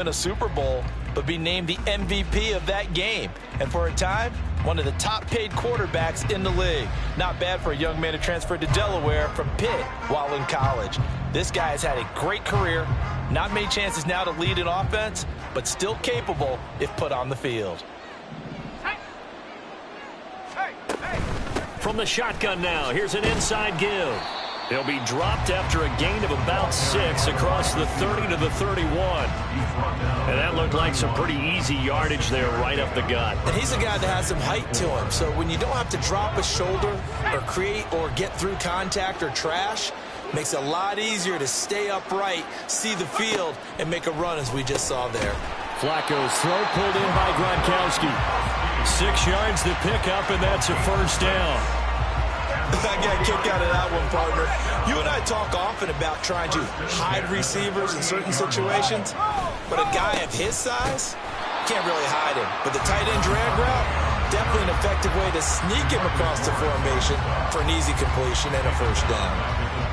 in a Super Bowl, but be named the MVP of that game. And for a time, one of the top-paid quarterbacks in the league. Not bad for a young man who transferred to Delaware from Pitt while in college. This guy has had a great career. Not many chances now to lead an offense, but still capable if put on the field. From the shotgun now, here's an inside give. He'll be dropped after a gain of about 6 across the 30 to the 31. And that looked like some pretty easy yardage there right up the gut. And he's a guy that has some height to him, so when you don't have to drop a shoulder or create or get through contact or trash, makes it a lot easier to stay upright, see the field, and make a run as we just saw there. Flacco's throw pulled in by Gronkowski. 6 yards to pick up, and that's a first down. I got a kick out of that one, partner. You and I talk often about trying to hide receivers in certain situations, but a guy of his size can't really hide him. But the tight end drag route, definitely an effective way to sneak him across the formation for an easy completion and a first down.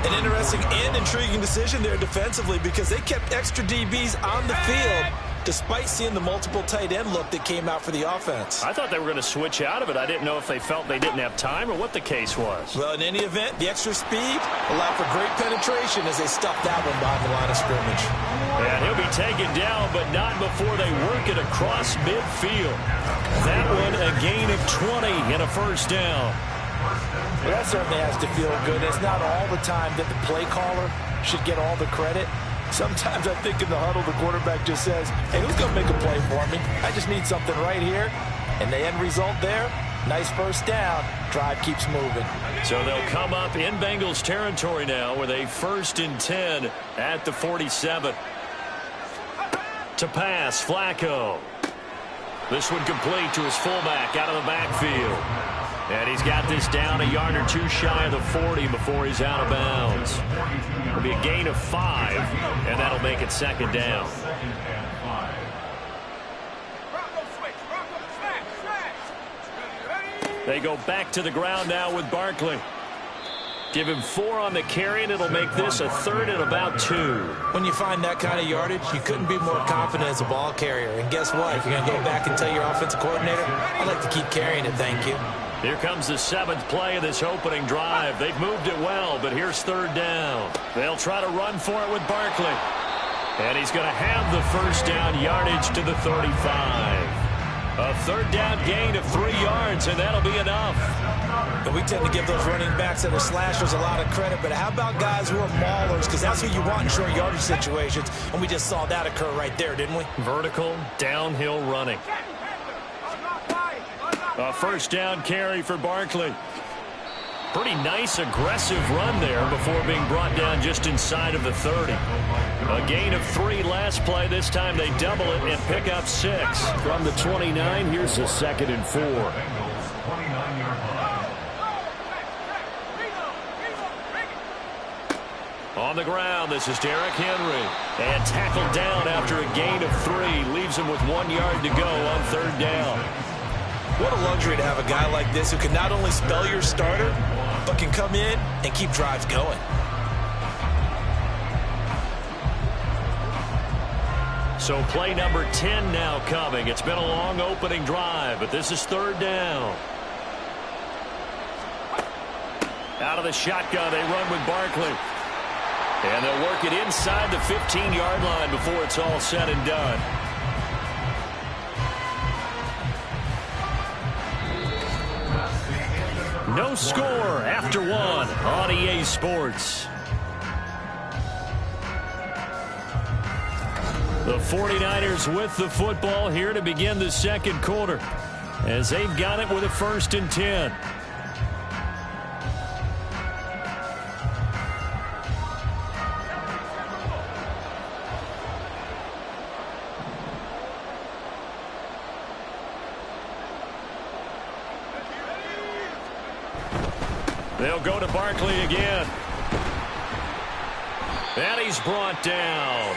An interesting and intriguing decision there defensively because they kept extra DBs on the field despite seeing the multiple tight end look that came out for the offense. I thought they were going to switch out of it. I didn't know if they felt they didn't have time or what the case was. Well, in any event, the extra speed allowed for great penetration as they stuffed that one behind the line of scrimmage. And he'll be taken down, but not before they work it across midfield. That one a gain of 20 and a first down. Well, that certainly has to feel good. It's not all the time that the play caller should get all the credit. Sometimes I think in the huddle, the quarterback just says, hey, who's going to make a play for me? I just need something right here. And the end result there, nice first down. Drive keeps moving. So they'll come up in Bengals territory now with a 1st and 10 at the 47. To pass, Flacco. This one complete to his fullback out of the backfield. And he's got this down a yard or 2 shy of the 40 before he's out of bounds. It'll be a gain of 5, and that'll make it 2nd down. They go back to the ground now with Barkley. Give him 4 on the carry, and it'll make this a 3rd and about 2. When you find that kind of yardage, you couldn't be more confident as a ball carrier. And guess what? If you're going to go back and tell your offensive coordinator, I'd like to keep carrying it, thank you. Here comes the 7th play of this opening drive. They've moved it well, but here's 3rd down. They'll try to run for it with Barkley. And he's going to have the first down yardage to the 35. A 3rd down gain of 3 yards, and that'll be enough. And we tend to give those running backs that are slashers a lot of credit, but how about guys who are maulers? Because that's who you want in short yardage situations, and we just saw that occur right there, didn't we? Vertical, downhill running. A first down carry for Barkley. Pretty nice, aggressive run there before being brought down just inside of the 30. A gain of 3 last play. This time they double it and pick up 6. From the 29, here's a 2nd and 4. On the ground, this is Derrick Henry. And tackled down after a gain of 3. Leaves him with 1 yard to go on 3rd down. What a luxury to have a guy like this who can not only spell your starter, but can come in and keep drives going. So play number 10 now coming. It's been a long opening drive, but this is 3rd down. Out of the shotgun, they run with Barkley. And they'll work it inside the 15-yard line before it's all said and done. No score after 1 on EA Sports. The 49ers with the football here to begin the 2nd quarter as they've got it with a 1st and 10. They'll go to Barkley again. And he's brought down.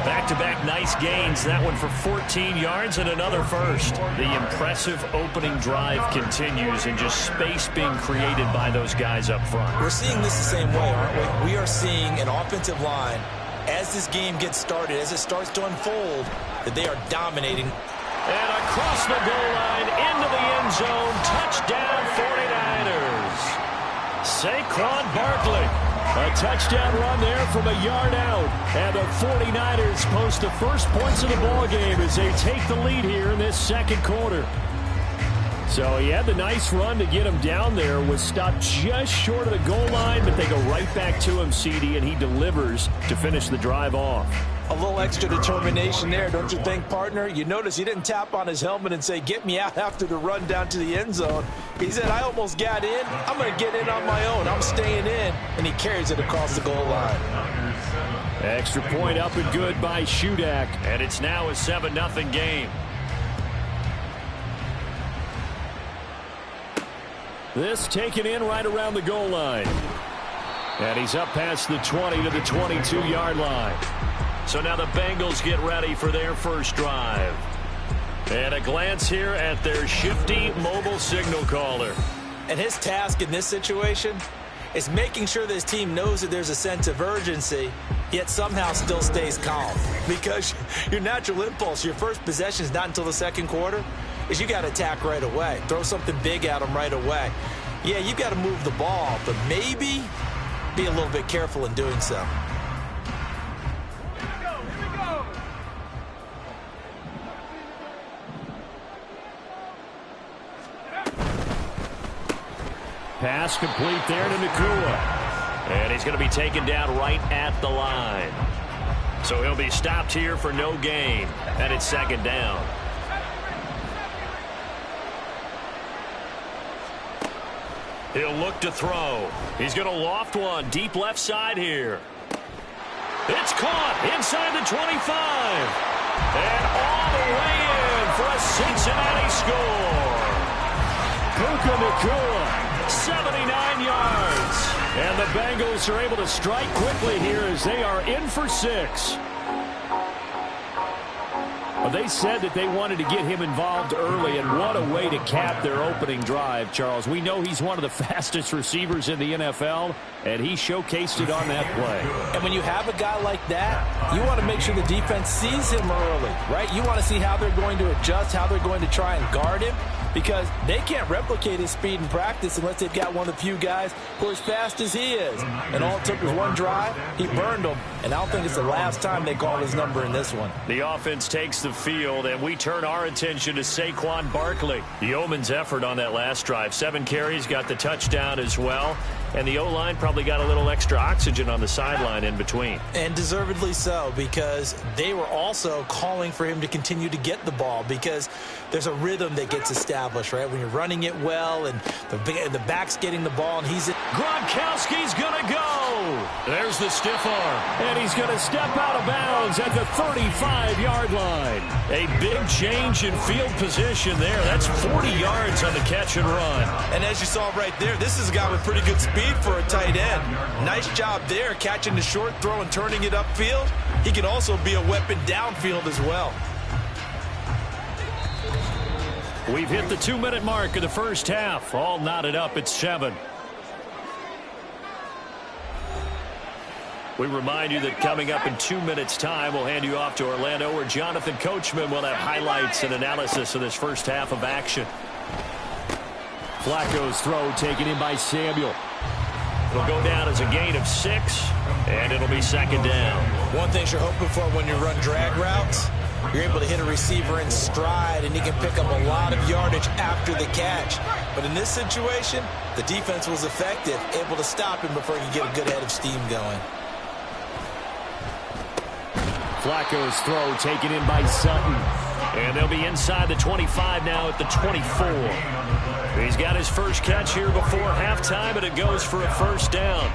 Back-to-back nice gains. That one for 14 yards and another first. The impressive opening drive continues and just space being created by those guys up front. We're seeing this the same way, aren't we? We are seeing an offensive line as this game gets started, as it starts to unfold, that they are dominating. And across the goal line, into the end zone, touchdown 49ers. Saquon Barkley, a touchdown run there from a yard out. And the 49ers post the first points of the ball game as they take the lead here in this second quarter. So he had the nice run to get him down there, was stopped just short of the goal line, but they go right back to him, CD, and he delivers to finish the drive off. A little extra determination there, don't you think, partner? You notice he didn't tap on his helmet and say, get me out after the run down to the end zone. He said, I almost got in. I'm going to get in on my own. I'm staying in. And he carries it across the goal line. Extra point up and good by Shudak. And it's now a 7-0 game. This taken in right around the goal line. And he's up past the 20 to the 22-yard line. So now the Bengals get ready for their first drive. And a glance here at their shifty mobile signal caller. And his task in this situation is making sure this team knows that there's a sense of urgency, yet somehow still stays calm. Because your natural impulse, your first possession is not until the second quarter, is you got to attack right away. Throw something big at them right away. Yeah, you got to move the ball, but maybe be a little bit careful in doing so. Pass complete there to Nakua. And he's going to be taken down right at the line. So he'll be stopped here for no gain. And it's second down. He'll look to throw. He's going to loft one deep left side here. It's caught inside the 25. And all the way in for a Cincinnati score. Puka Nakua. 79 yards. And the Bengals are able to strike quickly here as they are in for 6. Well, they said that they wanted to get him involved early, and what a way to cap their opening drive, Charles. We know he's one of the fastest receivers in the NFL, and he showcased it on that play. And when you have a guy like that, you want to make sure the defense sees him early, right? You want to see how they're going to adjust, how they're going to try and guard him, because they can't replicate his speed in practice unless they've got one of the few guys who are as fast as he is. And all it took was one drive. He burned them, and I don't think it's the last time they called his number in this one. The offense takes the field, and we turn our attention to Saquon Barkley. The Yeoman's effort on that last drive. 7 carries, got the touchdown as well. And the O-line probably got a little extra oxygen on the sideline in between. And deservedly so, because they were also calling for him to continue to get the ball, because there's a rhythm that gets established, right? When you're running it well and the back's getting the ball and he's in. Gronkowski's going to go. There's the stiff arm. And he's going to step out of bounds at the 35-yard line. A big change in field position there. That's 40 yards on the catch and run. And as you saw right there, this is a guy with pretty good speed for a tight end. Nice job there, catching the short throw and turning it upfield. He can also be a weapon downfield as well. We've hit the 2-minute mark of the first half. All knotted up at 7. We remind you that coming up in 2 minutes' time, we'll hand you off to Orlando, where Jonathan Coachman will have highlights and analysis of this first half of action. Flacco's throw taken in by Samuel. It'll go down as a gain of 6, and it'll be second down. One thing you're hoping for when you run drag routes, you're able to hit a receiver in stride, and he can pick up a lot of yardage after the catch. But in this situation, the defense was effective, able to stop him before he could get a good head of steam going. Flacco's throw taken in by Sutton. And they'll be inside the 25 now at the 24. He's got his first catch here before halftime, and it goes for a first down.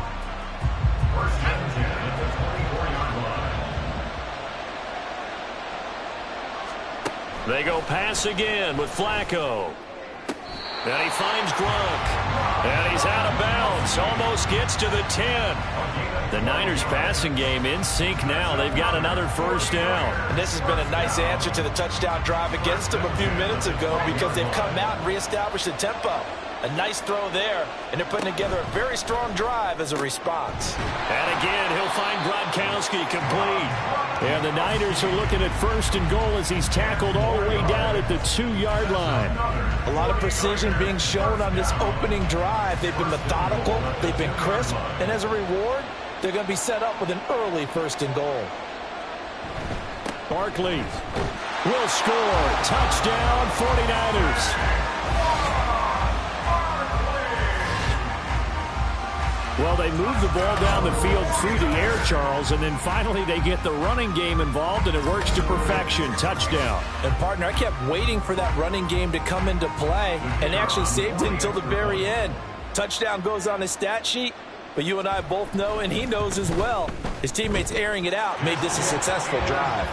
They go pass again with Flacco. And he finds Gronk. And he's out of bounds. Almost gets to the 10. The Niners passing game in sync now. They've got another first down. And this has been a nice answer to the touchdown drive against them a few minutes ago, because they've come out and reestablished the tempo. A nice throw there, and they're putting together a very strong drive as a response. And again, he'll find Gronkowski complete. And the Niners are looking at 1st and goal as he's tackled all the way down at the 2-yard line. A lot of precision being shown on this opening drive. They've been methodical, they've been crisp, and as a reward, they're going to be set up with an early 1st and goal. Barkley will score. Touchdown, 49ers. Well, they move the ball down the field through the air, Charles, and then finally they get the running game involved, and it works to perfection. Touchdown. And, partner, I kept waiting for that running game to come into play and actually saved it until the very end. Touchdown goes on his stat sheet, but you and I both know, and he knows as well, his teammates airing it out made this a successful drive.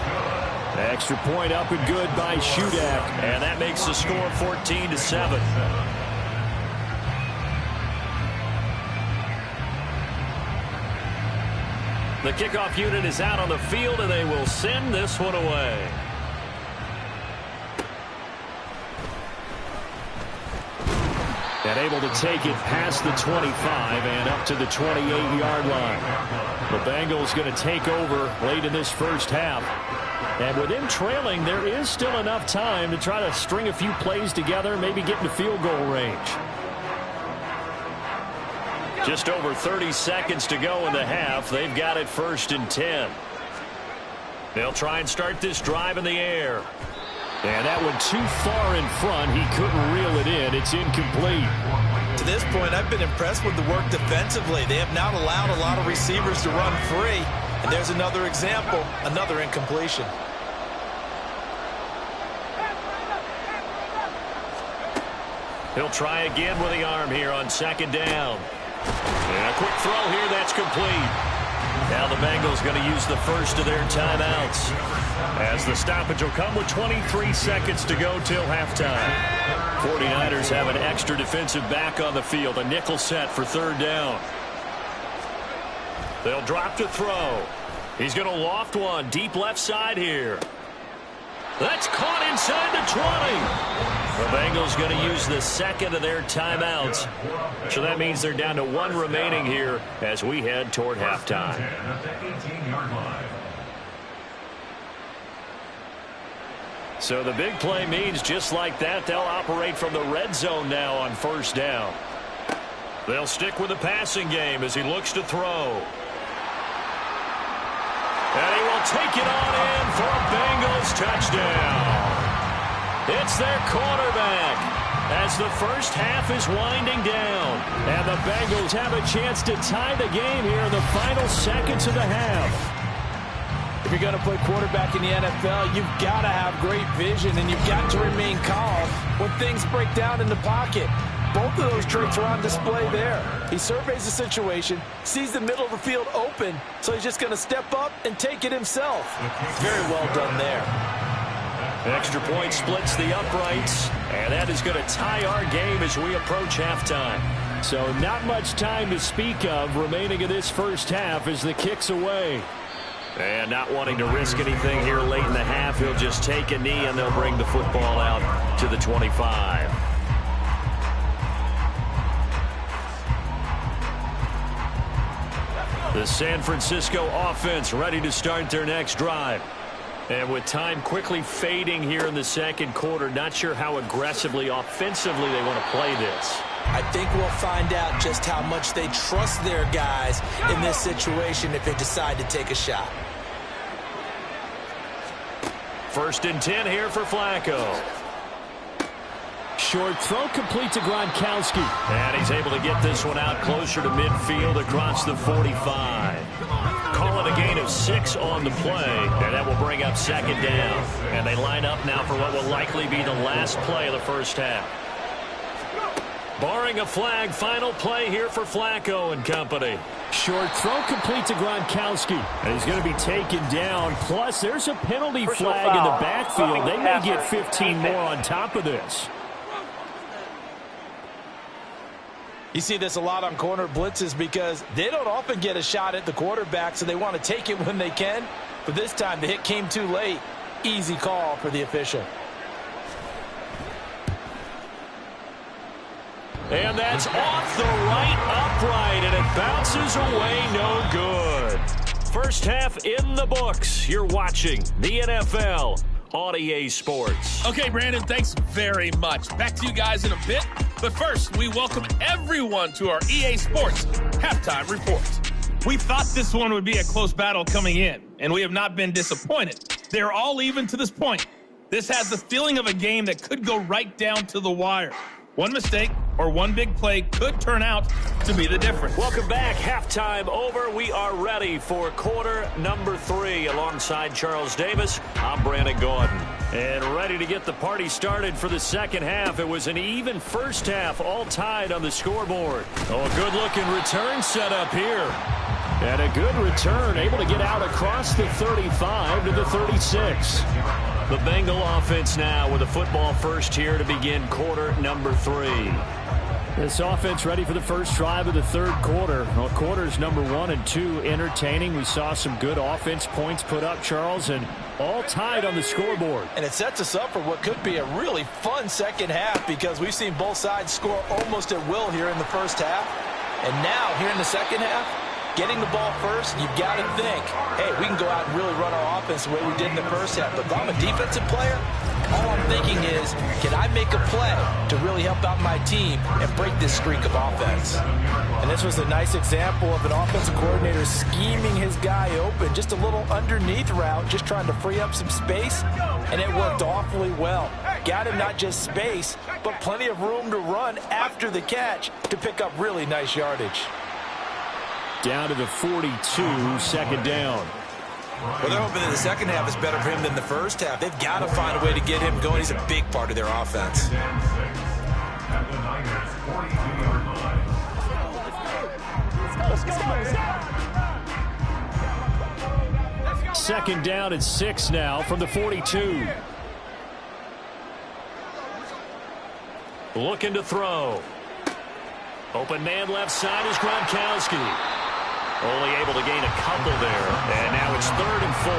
Extra point up and good by G.O.A.T. And that makes the score 14-7. The kickoff unit is out on the field, and they will send this one away. And able to take it past the 25 and up to the 28-yard line. The Bengals going to take over late in this first half. And with him trailing, there is still enough time to try to string a few plays together, maybe get into field goal range. Just over 30 seconds to go in the half. They've got it 1st and 10. They'll try and start this drive in the air. And that one too far in front. He couldn't reel it in. It's incomplete. To this point, I've been impressed with the work defensively. They have not allowed a lot of receivers to run free. And there's another example, another incompletion. He'll try again with the arm here on 2nd down. And a quick throw here, that's complete. Now the Bengals going to use the first of their timeouts, as the stoppage will come with 23 seconds to go till halftime. 49ers have an extra defensive back on the field, a nickel set for 3rd down. They'll drop to throw. He's going to loft one deep left side here. That's caught inside the 20. The Bengals going to use the 2nd of their timeouts. So that means they're down to 1 remaining here as we head toward halftime. So the big play means just like that, they'll operate from the red zone now on 1st down. They'll stick with the passing game as he looks to throw. And he will take it on in for a Bengals touchdown. It's their quarterback as the first half is winding down. And the Bengals have a chance to tie the game here in the final seconds of the half. If you're going to play quarterback in the NFL, you've got to have great vision, and you've got to remain calm when things break down in the pocket. Both of those traits are on display there. He surveys the situation, sees the middle of the field open, so he's just going to step up and take it himself. Very well done there. Extra point splits the uprights, and that is going to tie our game as we approach halftime. So not much time to speak of remaining in this first half as the kick's away. And not wanting to risk anything here late in the half, he'll just take a knee, and they'll bring the football out to the 25. The San Francisco offense ready to start their next drive. And with time quickly fading here in the 2nd quarter, not sure how aggressively, offensively they want to play this. I think we'll find out just how much they trust their guys in this situation if they decide to take a shot. 1st and 10 here for Flacco. Short throw complete to Gronkowski. And he's able to get this one out closer to midfield across the 45. Call it a gain of 6 on the play, and that will bring up 2nd down. And they line up now for what will likely be the last play of the first half. Barring a flag, final play here for Flacco and company. Short throw complete to Gronkowski. And he's going to be taken down. Plus, there's a penalty flag in the backfield. They may get 15 more on top of this. You see this a lot on corner blitzes because they don't often get a shot at the quarterback, so they want to take it when they can. But this time, the hit came too late. Easy call for the official. And that's off the right upright, and it bounces away no good. First half in the books. You're watching the NFL on EA Sports. Okay, Brandon, thanks very much. Back to you guys in a bit. But first, we welcome everyone to our EA Sports Halftime Report. We thought this one would be a close battle coming in, and we have not been disappointed. They're all even to this point. This has the feeling of a game that could go right down to the wire. One mistake or one big play could turn out to be the difference. Welcome back. Halftime over. We are ready for quarter number 3. Alongside Charles Davis, I'm Brandon Gordon. And ready to get the party started for the second half. It was an even first half, all tied on the scoreboard. Oh, a good-looking return set up here. And a good return, able to get out across the 35 to the 36. The Bengal offense now with a football first here to begin quarter number 3. This offense ready for the first drive of the third quarter. Well, quarters number 1 and 2 entertaining. We saw some good offense points put up, Charles, and all tied on the scoreboard. And it sets us up for what could be a really fun second half because we've seen both sides score almost at will here in the first half. And now, here in the second half, getting the ball first, you've got to think, hey, we can go out and really run our offense the way we did in the first half. But if I'm a defensive player, all I'm thinking is, can I make a play to really help out my team and break this streak of offense? And this was a nice example of an offensive coordinator scheming his guy open, just a little underneath route, just trying to free up some space, and it worked awfully well. Got him not just space, but plenty of room to run after the catch to pick up really nice yardage. Down to the 42, second down. Well, they're hoping that the second half is better for him than the first half. They've got to find a way to get him going. He's a big part of their offense. Second down and 6 now from the 42. Looking to throw. Open man left side is Gronkowski. Only able to gain a couple there. And now it's 3rd and 4.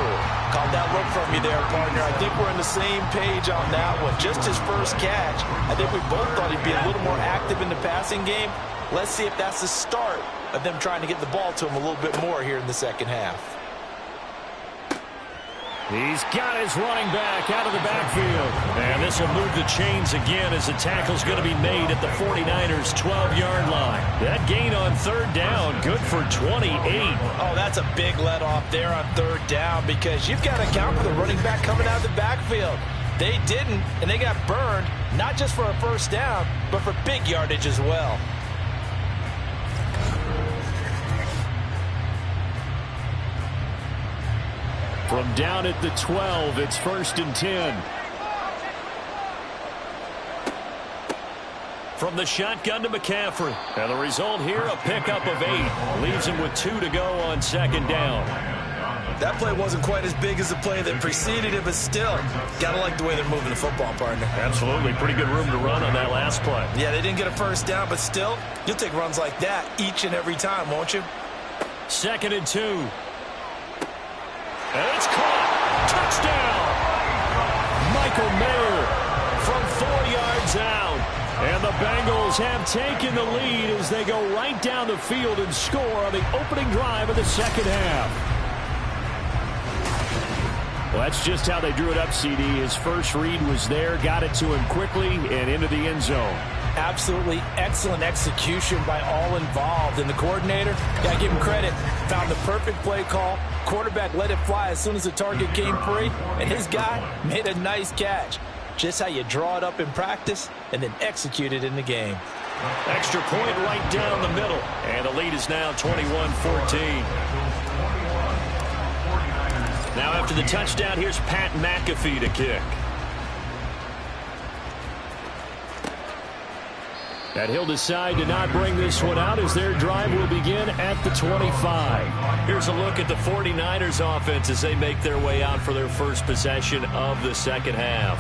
Called that look from you there, partner. I think we're on the same page on that one. Just his first catch. I think we both thought he'd be a little more active in the passing game. Let's see if that's the start of them trying to get the ball to him a little bit more here in the second half. He's got his running back out of the backfield. And this will move the chains again as the tackle's going to be made at the 49ers' 12-yard line. That gain on 3rd down, good for 28. Oh, that's a big let off there on 3rd down because you've got to account for the running back coming out of the backfield. They didn't, and they got burned, not just for a first down, but for big yardage as well. From down at the 12, it's 1st and 10. From the shotgun to McCaffrey. And the result here, a pickup of 8. Leaves him with 2 to go on 2nd down. That play wasn't quite as big as the play that preceded it, but still, got to like the way they're moving the football, partner. Absolutely. Pretty good room to run on that last play. Yeah, they didn't get a first down, but still, you'll take runs like that each and every time, won't you? 2nd and 2. And it's caught. Touchdown. Michael Mayer from 4 yards out. And the Bengals have taken the lead as they go right down the field and score on the opening drive of the second half. Well, that's just how they drew it up, CD. His first read was there, got it to him quickly, and into the end zone. Absolutely excellent execution by all involved. And the coordinator, got to give him credit, found the perfect play call. Quarterback let it fly as soon as the target came free, and his guy made a nice catch. Just how you draw it up in practice and then execute it in the game. Extra point right down the middle, and the lead is now 21-14. Now after the touchdown, here's Pat McAfee to kick. And he'll decide to not bring this one out as their drive will begin at the 25. Here's a look at the 49ers offense as they make their way out for their first possession of the second half.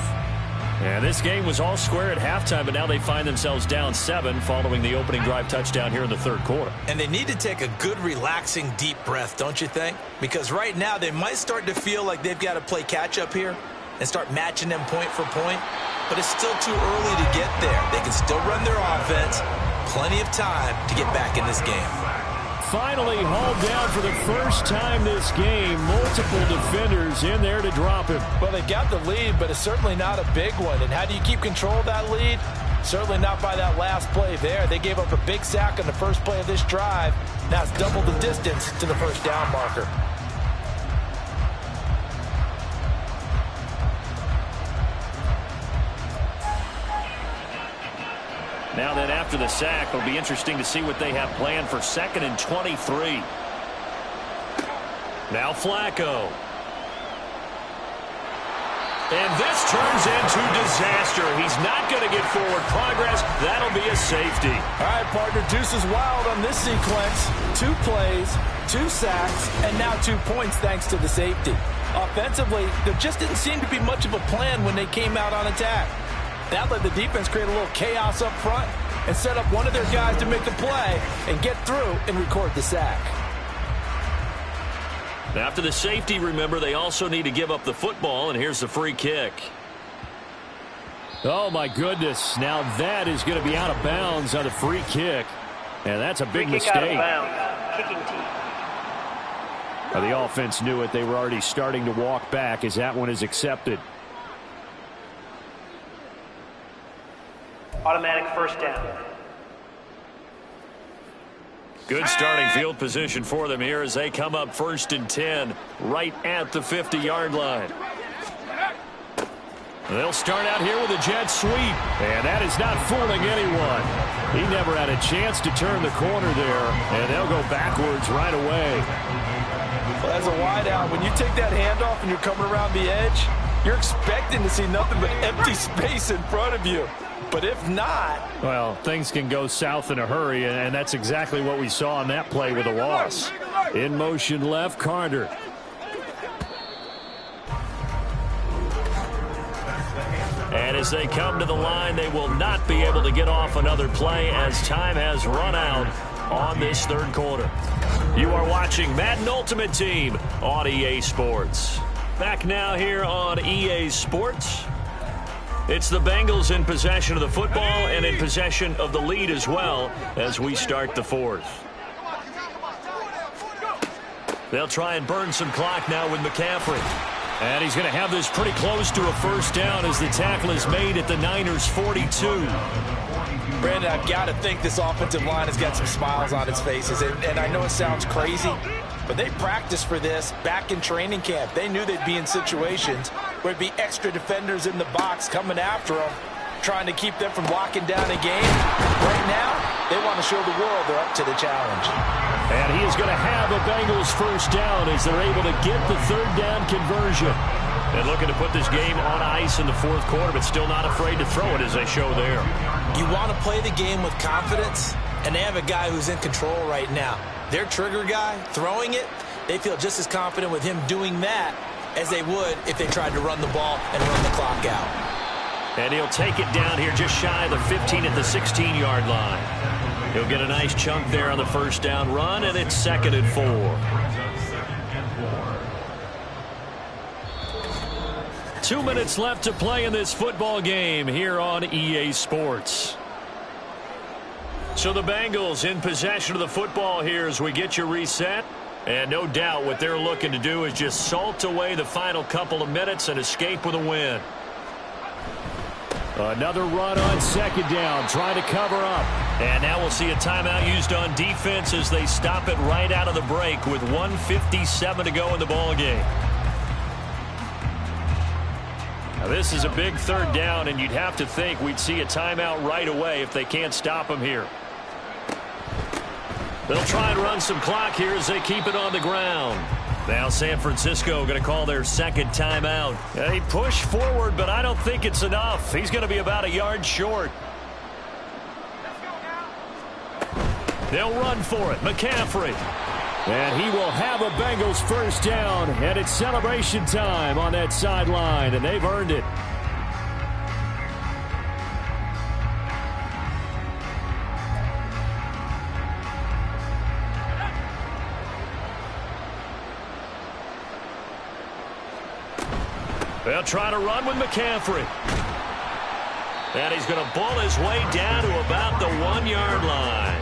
And this game was all square at halftime, but now they find themselves down 7 following the opening drive touchdown here in the third quarter. And they need to take a good, relaxing, deep breath, don't you think? Because right now they might start to feel like they've got to play catch-up here and start matching them point for point. But it's still too early to get there. They can still run their offense. plenty of time to get back in this game. Finally hauled down for the first time this game. Multiple defenders in there to drop him. Well, they got the lead, but it's certainly not a big one. And how do you keep control of that lead? Certainly not by that last play there. They gave up a big sack on the first play of this drive. Now it's double the distance to the first down marker. Now then, after the sack, it'll be interesting to see what they have planned for 2nd and 23. Now Flacco. And this turns into disaster. He's not going to get forward progress. That'll be a safety. All right, partner, deuce is wild on this sequence. 2 plays, 2 sacks, and now 2 points thanks to the safety. Offensively, there just didn't seem to be much of a plan when they came out on attack. That let the defense create a little chaos up front and set up one of their guys to make a play and get through and record the sack. After the safety, remember, they also need to give up the football, and here's the free kick. Oh, my goodness. Now that is going to be out of bounds on the free kick. And that's a big mistake. Out of bounds. Kicking team. Well, the offense knew it. They were already starting to walk back as that one is accepted. Automatic first down. Good starting field position for them here as they come up 1st and 10 right at the 50-yard line. They'll start out here with a jet sweep, and that is not fooling anyone. He never had a chance to turn the corner there, and they'll go backwards right away. Well, as a wideout, when you take that handoff and you're coming around the edge, you're expecting to see nothing but empty space in front of you. But if not... Well, things can go south in a hurry, and that's exactly what we saw on that play with a loss. In motion left, Carter. And as they come to the line, they will not be able to get off another play as time has run out on this 3rd quarter. You are watching Madden Ultimate Team on EA Sports. Back now here on EA Sports. It's the Bengals in possession of the football and in possession of the lead as well as we start the 4th. They'll try and burn some clock now with McCaffrey. And he's going to have this pretty close to a first down as the tackle is made at the Niners' 42. Brandon, I've got to think this offensive line has got some smiles on its faces. And I know it sounds crazy, but they practiced for this back in training camp. They knew they'd be in situations where it'd be extra defenders in the box coming after them, trying to keep them from locking down a game. Right now, they want to show the world they're up to the challenge. And he is going to have a Bengals first down as they're able to get the 3rd down conversion. And looking to put this game on ice in the 4th quarter, but still not afraid to throw it as they show there. You want to play the game with confidence, and they have a guy who's in control right now. Their trigger guy, throwing it, they feel just as confident with him doing that as they would if they tried to run the ball and run the clock out. And he'll take it down here just shy of the 15 at the 16-yard line. He'll get a nice chunk there on the first down run, and it's 2nd and 4. Two minutes left to play in this football game here on EA Sports. So the Bengals in possession of the football here as we get you reset. And no doubt what they're looking to do is just salt away the final couple of minutes and escape with a win. Another run on 2nd down, trying to cover up. And now we'll see a timeout used on defense as they stop it right out of the break with 1:57 to go in the ball game. Now this is a big 3rd down, and you'd have to think we'd see a timeout right away if they can't stop them here. They'll try and run some clock here as they keep it on the ground. Now San Francisco going to call their 2nd timeout. They push forward, but I don't think it's enough. He's going to be about a yard short. They'll run for it. McCaffrey. And he will have a Bengals first down, and it's celebration time on that sideline, and they've earned it. They'll try to run with McCaffrey. And he's going to bull his way down to about the 1-yard line.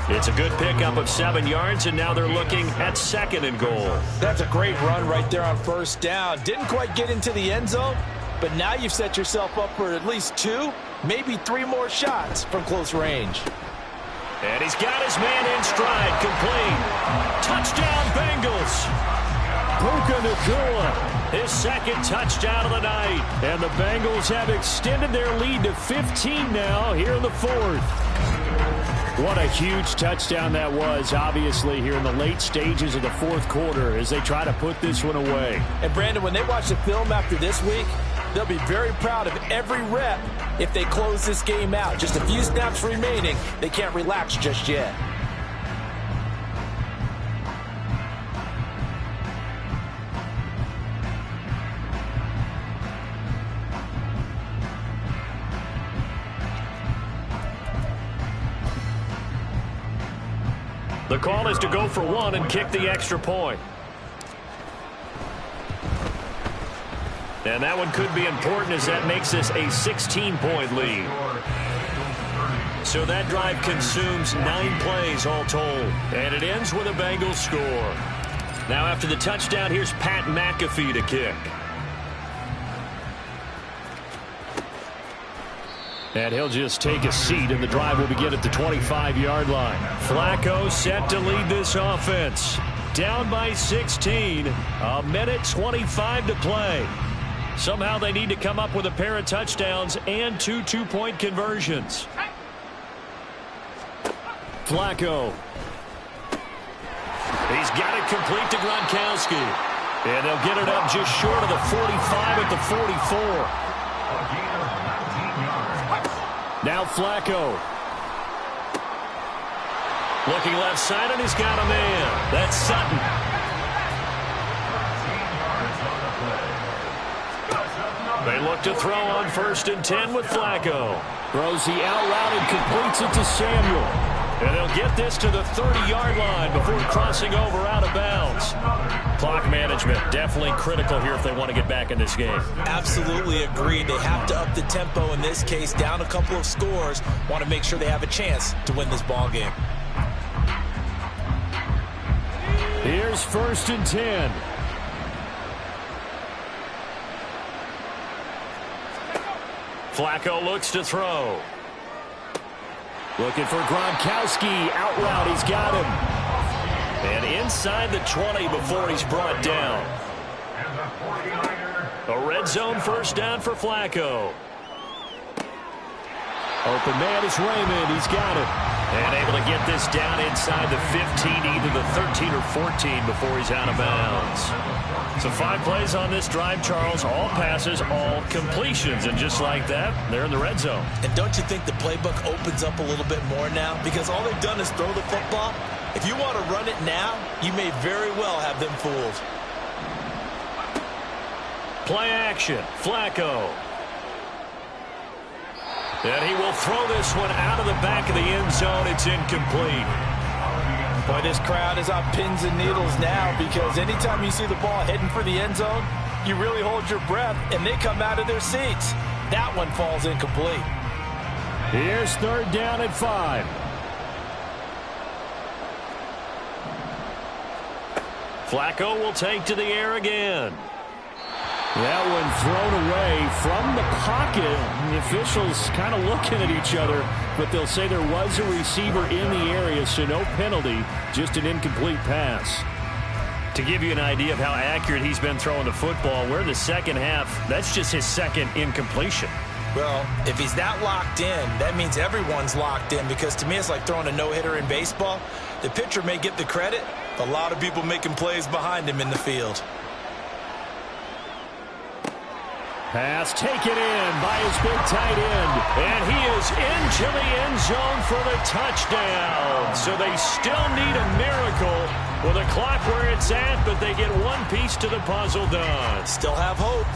It's a good pickup of 7 yards, and now they're looking at 2nd and goal. That's a great run right there on 1st down. Didn't quite get into the end zone, but now you've set yourself up for at least 2, maybe 3 more shots from close range. And he's got his man in stride, complete. Touchdown, Bengals. Puka Nacua, his 2nd touchdown of the night. And the Bengals have extended their lead to 15 now here in the 4th. What a huge touchdown that was, obviously, here in the late stages of the 4th quarter as they try to put this one away. And, Brandon, when they watch the film after this week, they'll be very proud of every rep if they close this game out. Just a few snaps remaining. They can't relax just yet. The call is to go for 1 and kick the extra point. And that one could be important as that makes this a 16-point lead. So that drive consumes 9 plays all told. And it ends with a Bengals score. Now after the touchdown, here's Pat McAfee to kick. And he'll just take a seat, and the drive will begin at the 25-yard line. Flacco set to lead this offense. Down by 16. A minute 25 to play. Somehow they need to come up with a pair of touchdowns and 2 two-point conversions. Flacco. He's got it complete to Gronkowski. And they'll get it up just short of the 45 at the 44. Now Flacco. Looking left side, and he's got a man. That's Sutton. They look to throw on 1st and 10 with Flacco. Throws the out route and completes it to Samuel. And they'll get this to the 30-yard line before crossing over out of bounds. Clock management definitely critical here if they want to get back in this game. Absolutely agreed. They have to up the tempo in this case, down a couple of scores. Want to make sure they have a chance to win this ball game. Here's 1st and 10. Flacco looks to throw. Looking for Gronkowski. Out route, he's got him. And inside the 20 before he's brought down. A red zone 1st down for Flacco. Open man is Raymond. He's got it. And able to get this down inside the 15, either the 13 or 14 before he's out of bounds. So 5 plays on this drive, Charles. All passes, all completions. And just like that, they're in the red zone. And don't you think the playbook opens up a little bit more now? Because all they've done is throw the football. If you want to run it now, you may very well have them fooled. Play action. Flacco. And he will throw this one out of the back of the end zone. It's incomplete. Boy, this crowd is on pins and needles now because anytime you see the ball heading for the end zone, you really hold your breath, and they come out of their seats. That one falls incomplete. Here's 3rd down at 5. Flacco will take to the air again. That one thrown away from the pocket. The officials kind of looking at each other, but they'll say there was a receiver in the area, so no penalty, just an incomplete pass. To give you an idea of how accurate he's been throwing the football, we're in the 2nd half. That's just his 2nd incompletion. Well, if he's that locked in, that means everyone's locked in, because to me it's like throwing a no-hitter in baseball. The pitcher may get the credit, a lot of people making plays behind him in the field. Pass taken in by his big tight end. And he is into the end zone for the touchdown. So they still need a miracle with a clock where it's at, but they get one piece to the puzzle done. Still have hope.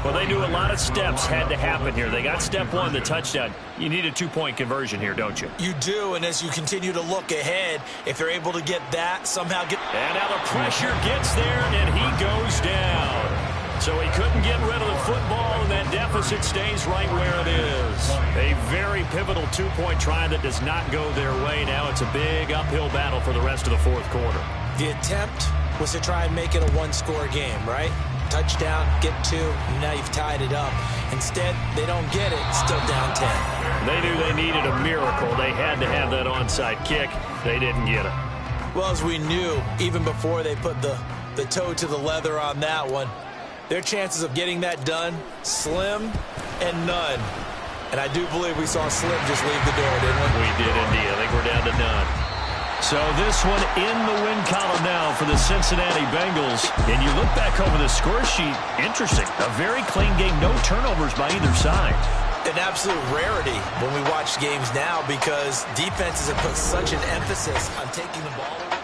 Well, they knew a lot of steps had to happen here. They got step 1, the touchdown. You need a 2-point conversion here, don't you? You do, and as you continue to look ahead, if they're able to get that, somehow get... And now the pressure gets there, and he goes down. So he couldn't get rid of the football, and that deficit stays right where it is. A very pivotal two-point try that does not go their way. Now it's a big uphill battle for the rest of the fourth quarter. The attempt was to try and make it a one-score game, right? Touchdown, get 2, and now you've tied it up. Instead, they don't get it, still down 10. They knew they needed a miracle. They had to have that onside kick. They didn't get it. Well, as we knew, even before they put the toe to the leather on that one, their chances of getting that done, slim and none. And I do believe we saw Slim just leave the door, didn't we? We did indeed. I think we're down to none. So this one in the win column now for the Cincinnati Bengals. And you look back over the score sheet, interesting. A very clean game, no turnovers by either side. An absolute rarity when we watch games now because defenses have put such an emphasis on taking the ball away.